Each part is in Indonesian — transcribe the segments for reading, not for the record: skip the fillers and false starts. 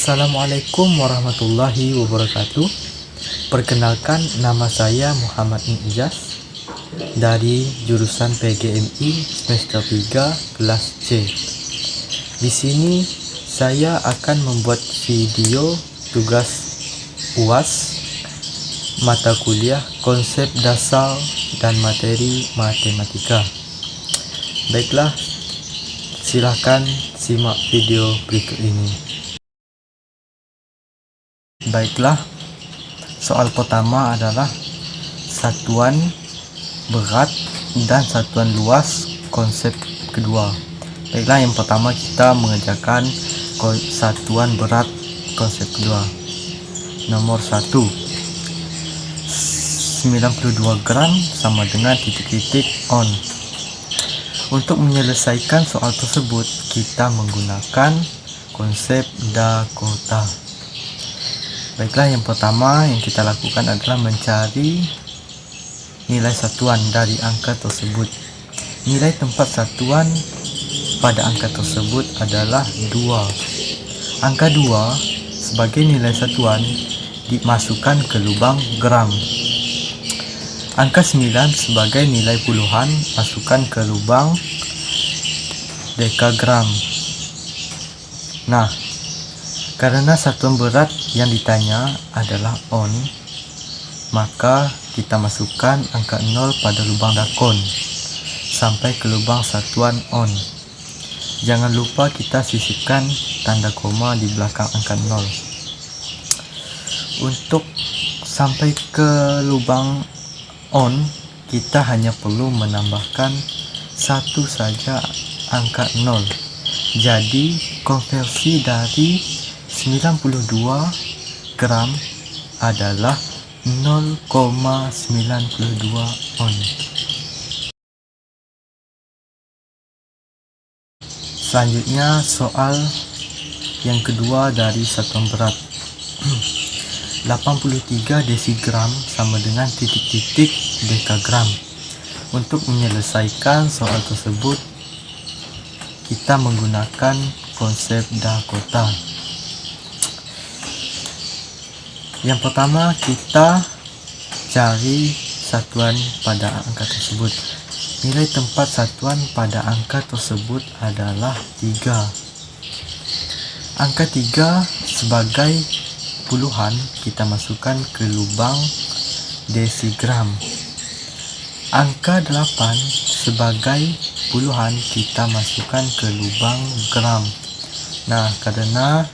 Assalamualaikum warahmatullahi wabarakatuh. Perkenalkan, nama saya Muhammad Ijaz dari jurusan PGMI semester 3 kelas C. Di sini saya akan membuat video tugas UAS mata kuliah konsep dasar dan materi matematika. Baiklah, silahkan simak video berikut ini. Baiklah, soal pertama adalah satuan berat dan satuan luas konsep kedua. Baiklah, yang pertama kita mengerjakan satuan berat konsep kedua. Nomor 1, 92 gram sama dengan titik-titik on. Untuk menyelesaikan soal tersebut, kita menggunakan konsep Dakota. Baiklah, yang pertama yang kita lakukan adalah mencari nilai satuan dari angka tersebut. Nilai tempat satuan pada angka tersebut adalah 2. Angka 2 sebagai nilai satuan dimasukkan ke lubang gram. Angka 9 sebagai nilai puluhan masukkan ke lubang dekagram. Nah, karena satuan berat yang ditanya adalah on, maka kita masukkan angka 0 pada lubang dakon sampai ke lubang satuan on. Jangan lupa kita sisipkan tanda koma di belakang angka 0. Untuk sampai ke lubang on, kita hanya perlu menambahkan satu saja angka 0. Jadi konversi dari 92 gram adalah 0,92 on. Selanjutnya soal yang kedua dari satuan berat. 83 desigram sama dengan titik-titik dekagram. Untuk menyelesaikan soal tersebut, kita menggunakan konsep Dakota. Yang pertama, kita cari satuan pada angka tersebut. Nilai tempat satuan pada angka tersebut adalah 3. Angka 3 sebagai puluhan kita masukkan ke lubang desigram. Angka 8 sebagai puluhan kita masukkan ke lubang gram. Nah, karena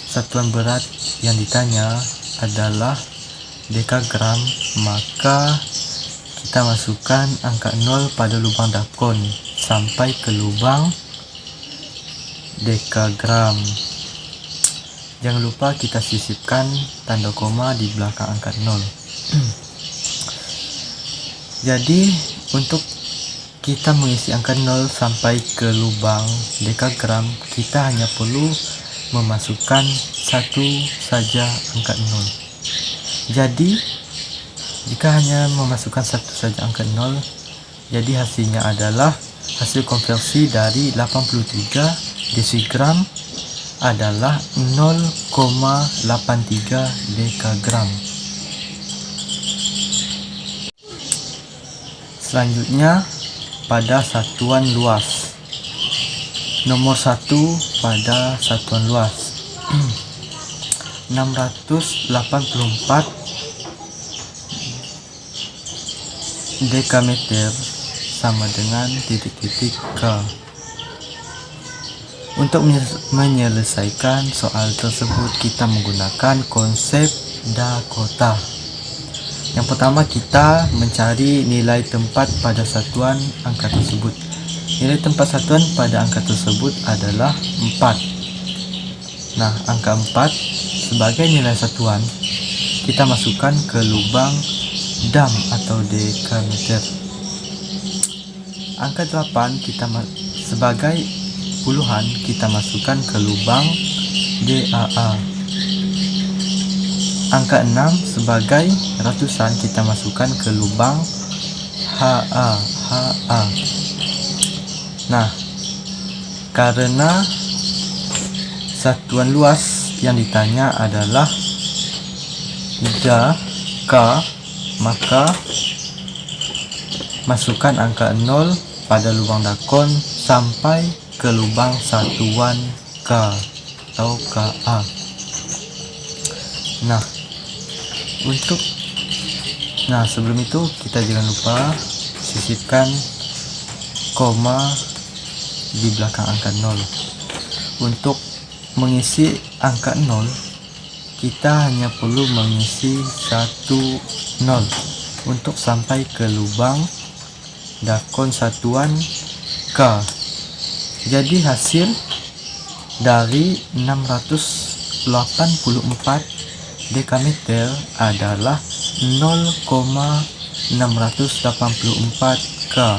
satuan berat yang ditanya adalah dekagram, maka kita masukkan angka 0 pada lubang dakon sampai ke lubang dekagram. Jangan lupa kita sisipkan tanda koma di belakang angka 0. Jadi untuk kita mengisi angka 0 sampai ke lubang dekagram, kita hanya perlu memasukkan satu saja angka 0. Jadi jika hanya memasukkan satu saja angka 0, jadi hasilnya adalah hasil konversi dari 83 desigram adalah 0,83 dekagram. Selanjutnya pada satuan luas. Nomor 1 pada satuan luas. 684 dekameter sama dengan titik-titik K. Untuk menyelesaikan soal tersebut, kita menggunakan konsep Dakota. Yang pertama, kita mencari nilai tempat pada satuan angka tersebut. Nilai tempat satuan pada angka tersebut adalah 4. Nah, angka 4 sebagai nilai satuan kita masukkan ke lubang dam atau dekameter. Angka 8 kita sebagai puluhan kita masukkan ke lubang DAA. Angka 6 sebagai ratusan kita masukkan ke lubang HA. Nah, karena satuan luas yang ditanya adalah da, ka, maka masukkan angka 0 pada lubang dakon sampai ke lubang satuan K atau KA. Sebelum itu kita jangan lupa sisipkan koma di belakang angka 0. Untuk mengisi angka 0, kita hanya perlu mengisi 1 0 untuk sampai ke lubang dakon satuan K. Jadi hasil dari 684 dekameter adalah 0,684 K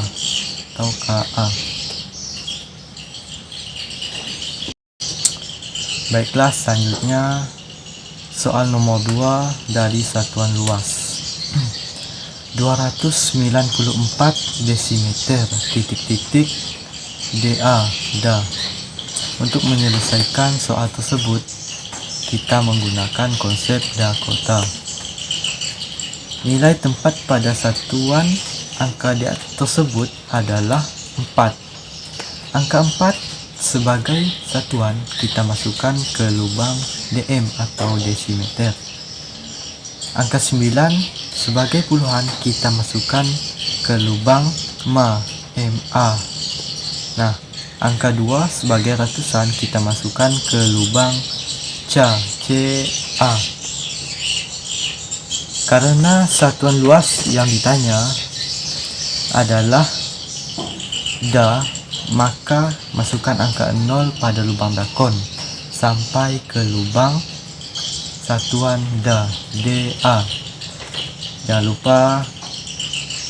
atau KA. Baiklah, selanjutnya soal nomor 2 dari satuan luas. 294 desimeter titik-titik DA, da. Untuk menyelesaikan soal tersebut, kita menggunakan konsep Dakota. Nilai tempat pada satuan angka DA tersebut adalah 4. Angka 4 sebagai satuan kita masukkan ke lubang DM atau desimeter. Angka 9 sebagai puluhan kita masukkan ke lubang MA. Angka 2 sebagai ratusan kita masukkan ke lubang CA. Karena satuan luas yang ditanya adalah da, maka masukkan angka 0 pada lubang dakon sampai ke lubang satuan DA. Jangan lupa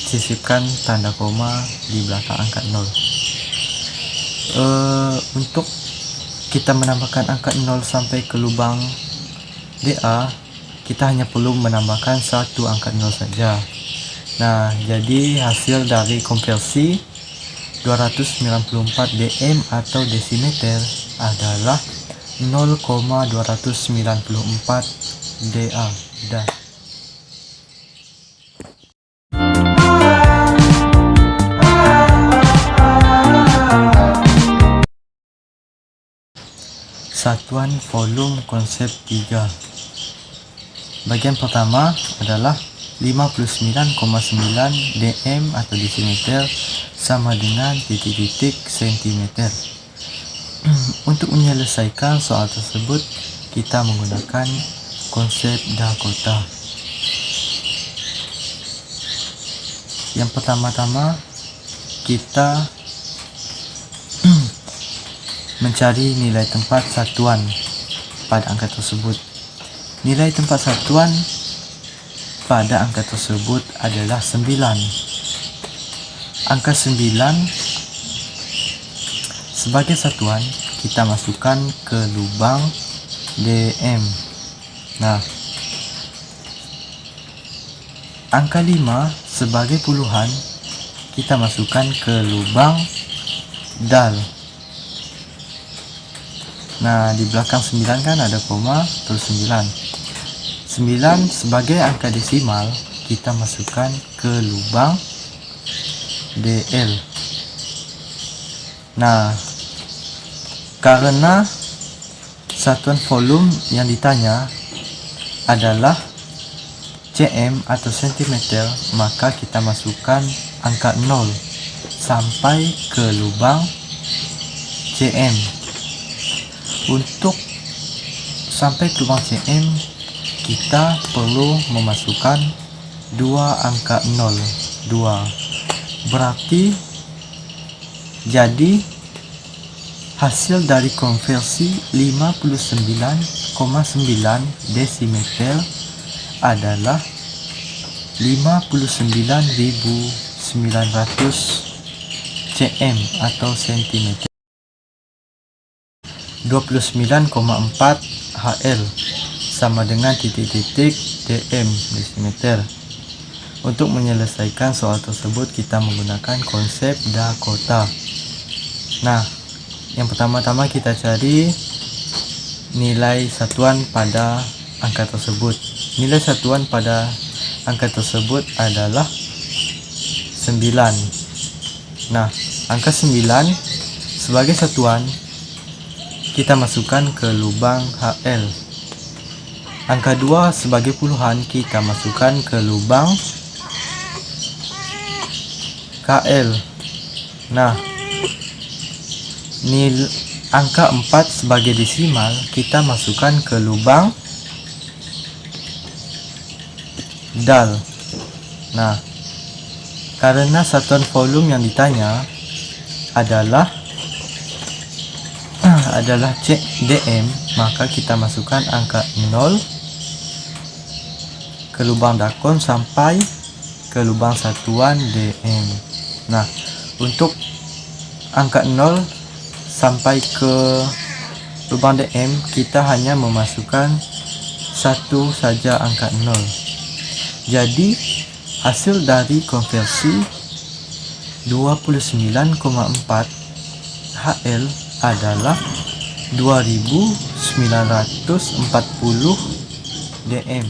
sisipkan tanda koma di belakang angka 0. Untuk kita menambahkan angka 0 sampai ke lubang DA, kita hanya perlu menambahkan satu angka 0 saja. Jadi hasil dari konversi 294 dm atau desimeter adalah 0,294 DA. Satuan volume konsep 3. Bagian pertama adalah 59,9 dm atau desimeter sama dengan titik-titik sentimeter. Untuk menyelesaikan soal tersebut, kita menggunakan konsep Dakota. Yang pertama-tama kita mencari nilai tempat satuan pada angka tersebut. Nilai tempat satuan pada angka tersebut adalah 9. Angka 9 sebagai satuan kita masukkan ke lubang DM. Angka 5 sebagai puluhan kita masukkan ke lubang DAL. Di belakang 9 kan ada koma, terus 9. 9 sebagai angka desimal kita masukkan ke lubang DL. Karena satuan volume yang ditanya adalah cm atau centimeter, maka kita masukkan angka 0 sampai ke lubang cm. Untuk sampai ke lubang cm, kita perlu memasukkan 2 angka 0, 2. Berarti jadi hasil dari konversi 59,9 desimeter adalah 59.900 cm atau cm. 29,4 HL sama dengan titik-titik dm desimeter. Untuk menyelesaikan soal tersebut, kita menggunakan konsep Dakota. Yang pertama-tama kita cari nilai satuan pada angka tersebut. Nilai satuan pada angka tersebut adalah 9. Nah, angka 9 sebagai satuan kita masukkan ke lubang HL. Angka 2 sebagai puluhan kita masukkan ke lubang KL. Nah, angka 4 sebagai desimal kita masukkan ke lubang DAL. Nah, karena satuan volume yang ditanya adalah CDM, maka kita masukkan angka 0 ke lubang dakon sampai ke lubang satuan DM. Nah, untuk angka 0 sampai ke lubang DM kita hanya memasukkan satu saja angka 0. Jadi hasil dari konversi 29,4 HL adalah 2940 DM.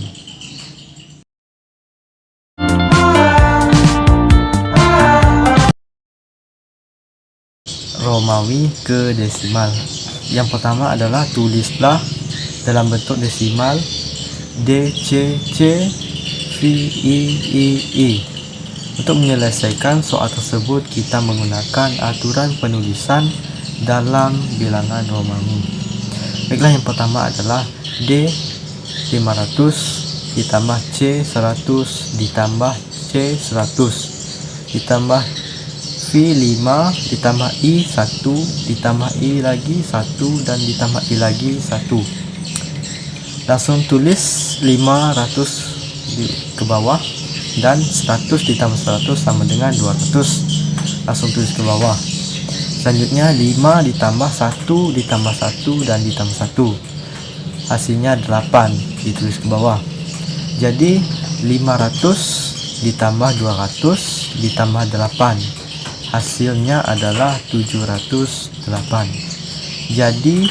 Romawi ke desimal. Yang pertama adalah tulislah dalam bentuk desimal DCCVIII. Untuk menyelesaikan soal tersebut kita menggunakan aturan penulisan dalam bilangan Romawi. Baiklah, yang pertama adalah D 500 ditambah C 100 ditambah C 100 ditambah V5 ditambah I 1 ditambah I lagi 1 dan ditambah I lagi 1. Langsung tulis 500 ke bawah dan 100 ditambah 100 sama dengan 200. Langsung tulis ke bawah. Selanjutnya 5 ditambah 1 ditambah 1 dan ditambah 1. Hasilnya 8, ditulis ke bawah. Jadi 500 ditambah 200 ditambah 8. Hasilnya adalah 708. Jadi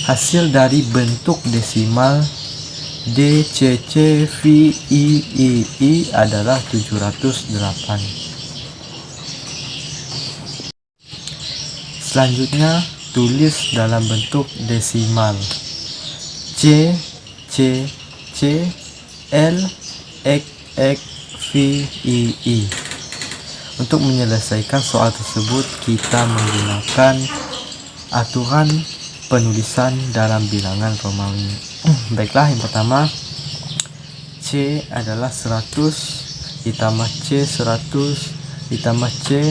hasil dari bentuk desimal DCCVIII adalah 708. Selanjutnya tulis dalam bentuk desimal C C C L X X V I I. Untuk menyelesaikan soal tersebut kita menggunakan aturan penulisan dalam bilangan Romawi. Baiklah, yang pertama C adalah 100 ditambah C 100 ditambah C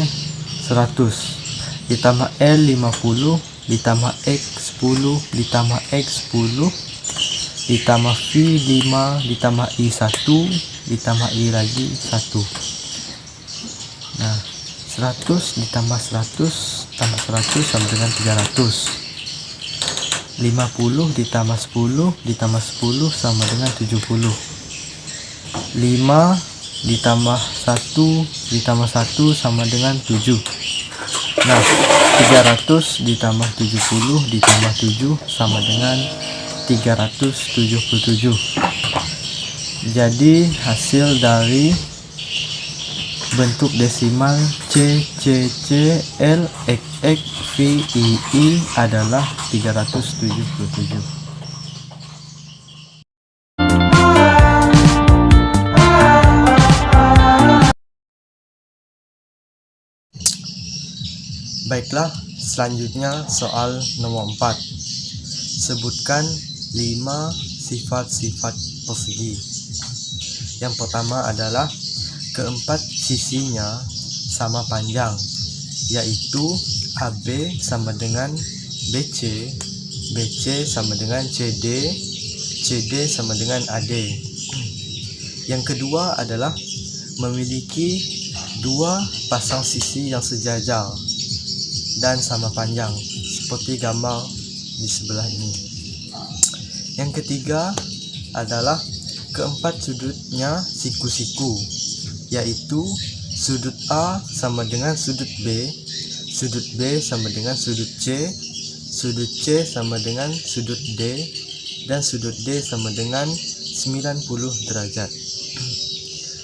100 ditambah L 50 ditambah X 10 ditambah X 10 ditambah V 5 ditambah I 1 ditambah I lagi 1. Nah, 100 ditambah 100 tambah 100 sama dengan 300. 50 ditambah 10 ditambah 10 sama dengan 70. 5 ditambah 1 ditambah 1 sama dengan 7. Nah, 300 ditambah 70 ditambah 7 sama dengan 377. Jadi hasil dari bentuk desimal C C C L X X V I I adalah 377. Baiklah, selanjutnya soal nomor 4. Sebutkan 5 sifat-sifat persegi. Yang pertama adalah keempat sisinya sama panjang, yaitu AB sama dengan BC, BC sama dengan CD, CD sama dengan AD. Yang kedua adalah memiliki dua pasang sisi yang sejajar dan sama panjang, seperti gambar di sebelah ini. Yang ketiga adalah keempat sudutnya siku-siku, yaitu sudut A sama dengan sudut B sama dengan sudut C, sudut C sama dengan sudut D, dan sudut D sama dengan 90 derajat.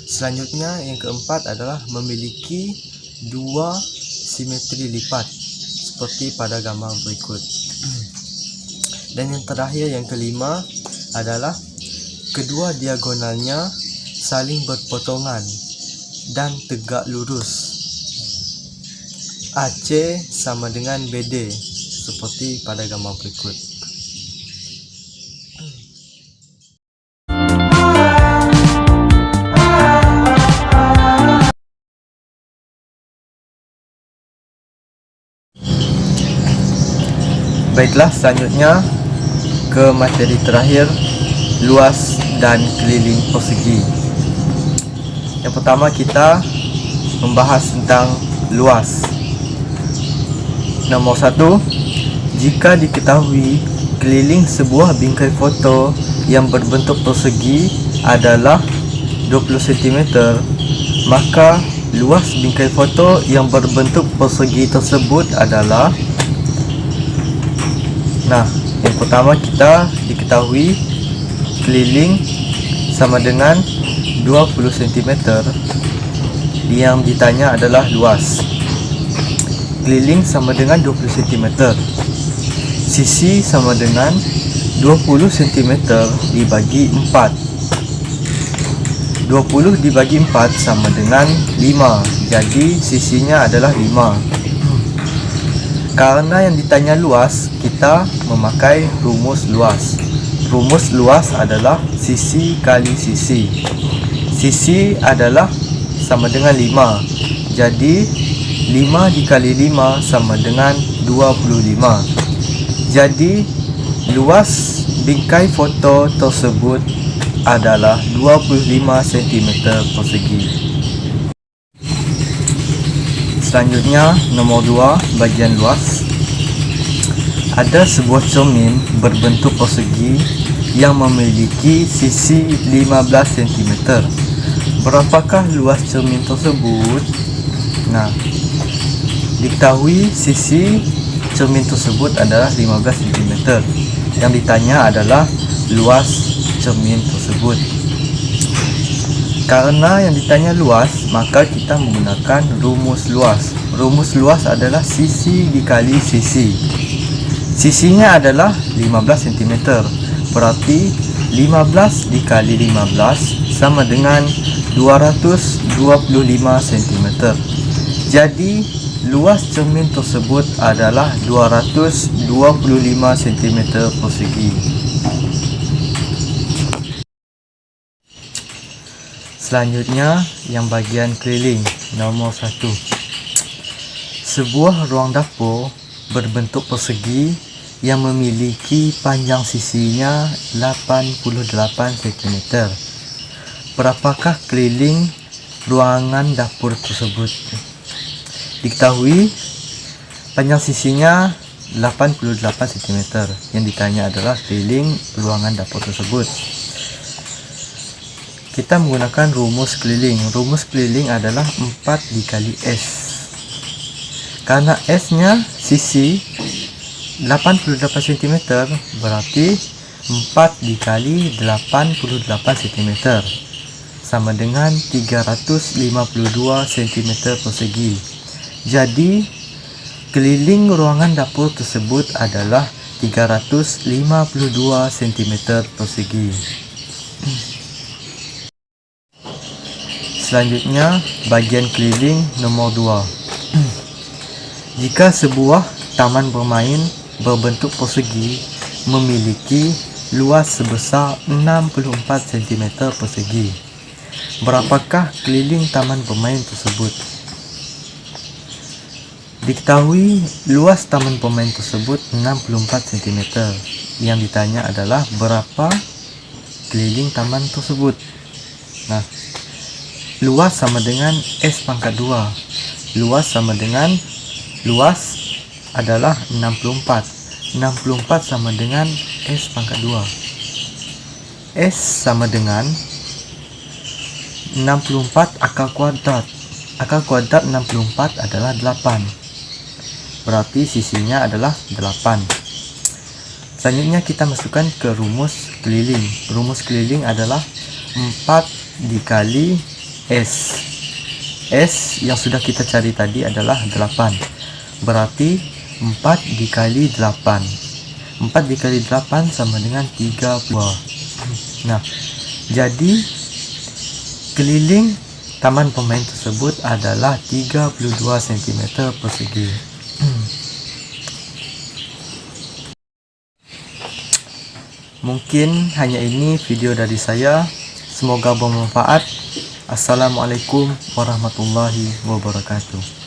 Selanjutnya yang keempat adalah memiliki dua simetri lipat seperti pada gambar berikut. Dan yang terakhir, yang kelima adalah kedua diagonalnya saling berpotongan dan tegak lurus. AC sama dengan BD seperti pada gambar berikut. Baiklah, selanjutnya ke materi terakhir, luas dan keliling persegi. Yang pertama kita membahas tentang luas. Nombor 1, jika diketahui keliling sebuah bingkai foto yang berbentuk persegi adalah 20 cm, maka luas bingkai foto yang berbentuk persegi tersebut adalah, yang pertama kita diketahui keliling sama dengan 20 cm, yang ditanya adalah luas. Keliling sama dengan 20 cm, sisi sama dengan 20 cm dibagi 4. 20 dibagi 4 sama dengan 5, jadi sisinya adalah 5. Karena yang ditanya luas, kita memakai rumus luas. Rumus luas adalah sisi kali sisi. Sisi adalah sama dengan 5, jadi 5 dikali 5 sama dengan 25. Jadi luas bingkai foto tersebut adalah 25 cm persegi. Selanjutnya, nomor 2, bagian luas. Ada sebuah cermin berbentuk persegi yang memiliki sisi 15 cm. Berapakah luas cermin tersebut? Diketahui sisi cermin tersebut adalah 15 cm. Yang ditanya adalah luas cermin tersebut. Karena yang ditanya luas, maka kita menggunakan rumus luas. Rumus luas adalah sisi dikali sisi. Sisinya adalah 15 cm. Berarti 15 dikali 15 sama dengan 225 cm. Jadi luas cermin tersebut adalah 225 cm persegi. Selanjutnya, yang bagian keliling. Nomor 1, sebuah ruang dapur berbentuk persegi yang memiliki panjang sisinya 88 cm. Berapakah keliling ruangan dapur tersebut? Diketahui panjang sisinya 88 cm. Yang ditanya adalah keliling ruangan dapur tersebut. Kita menggunakan rumus keliling. Rumus keliling adalah 4 dikali S. Karena S nya sisi 88 cm, berarti 4 dikali 88 cm sama dengan 352 cm persegi. Jadi keliling ruangan dapur tersebut adalah 352 cm persegi. Selanjutnya, bagian keliling nomor 2. Jika sebuah taman bermain berbentuk persegi memiliki luas sebesar 64 cm persegi, berapakah keliling taman bermain tersebut? Diketahui luas taman bermain tersebut 64 cm. Yang ditanya adalah berapa keliling taman tersebut. Luas sama dengan S pangkat 2. Luas sama dengan, luas adalah 64. 64 sama dengan S pangkat 2. S sama dengan 64 akar kuadrat. Akar kuadrat 64 adalah 8. Berarti sisinya adalah 8. Selanjutnya kita masukkan ke rumus keliling. Rumus keliling adalah 4 dikali S. S yang sudah kita cari tadi adalah 8. Berarti 4 dikali 8. 4 dikali 8 sama dengan 32. Nah, jadi keliling taman pemain tersebut adalah 32 cm persegi. Mungkin hanya ini video dari saya. Semoga bermanfaat. Assalamualaikum warahmatullahi wabarakatuh.